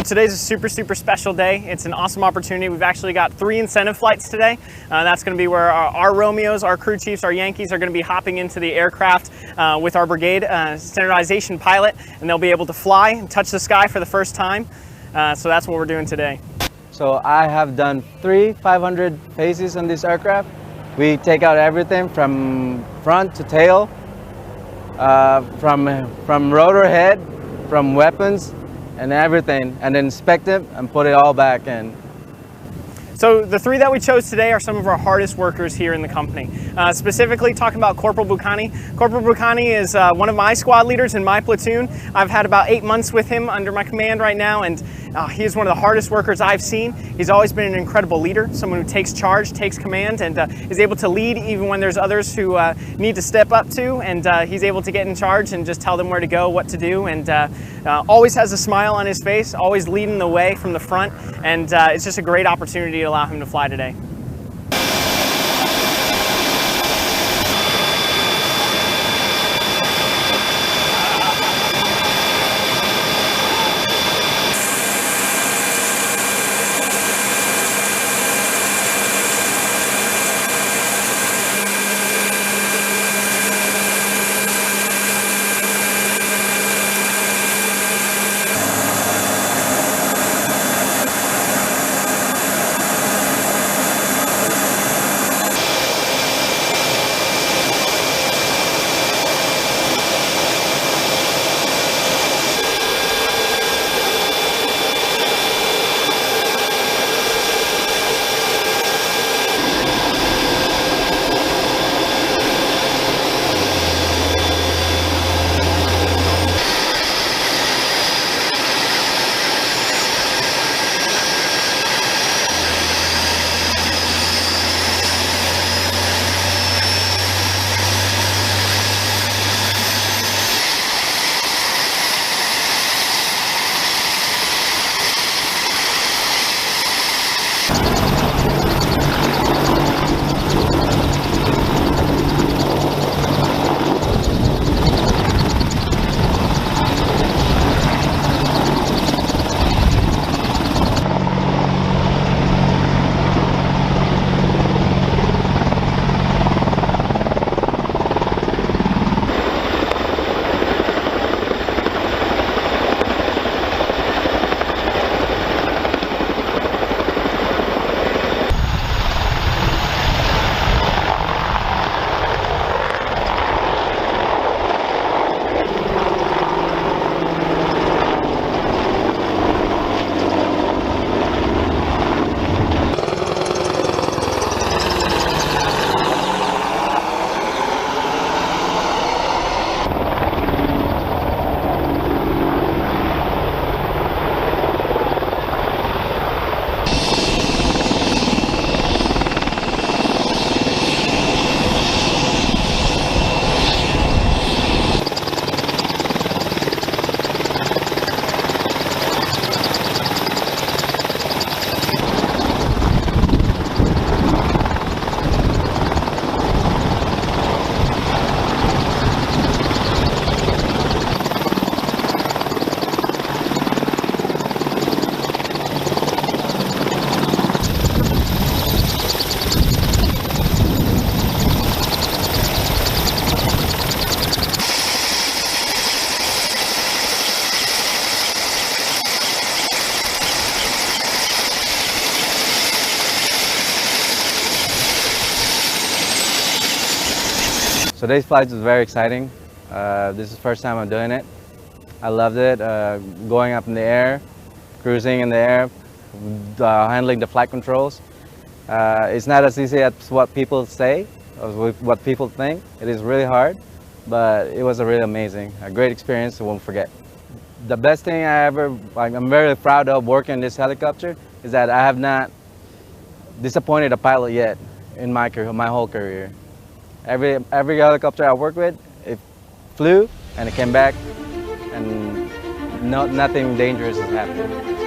today's a super special day. It's an awesome opportunity. We've actually got 3 incentive flights today. That's going to be where our Romeos, our crew chiefs, our Yankees are going to be hopping into the aircraft with our brigade standardization pilot, and they'll be able to fly and touch the sky for the first time. So that's what we're doing today. So I have done 3 500 phases on this aircraft. We take out everything from front to tail, from rotor head, from weapons, and everything, and then inspect it and put it all back in. So the 3 that we chose today are some of our hardest workers here in the company. Specifically talking about Corporal Bucani. Corporal Bucani is one of my squad leaders in my platoon. I've had about 8 months with him under my command right now, and he is one of the hardest workers I've seen. He's always been an incredible leader, someone who takes charge, takes command, and is able to lead even when there's others who need to step up to, and he's able to get in charge and just tell them where to go, what to do, and always has a smile on his face, always leading the way from the front, and it's just a great opportunity to allow him to fly today. So today's flight was very exciting. This is the first time I'm doing it. I loved it. Going up in the air, cruising in the air, handling the flight controls. It's not as easy as what people say, or what people think. It is really hard, but it was a really amazing, a great experience I won't forget. The best thing I'm very proud of working in this helicopter is that I have not disappointed a pilot yet in my career, my whole career. Every helicopter I worked with, it flew and it came back, and nothing dangerous has happened.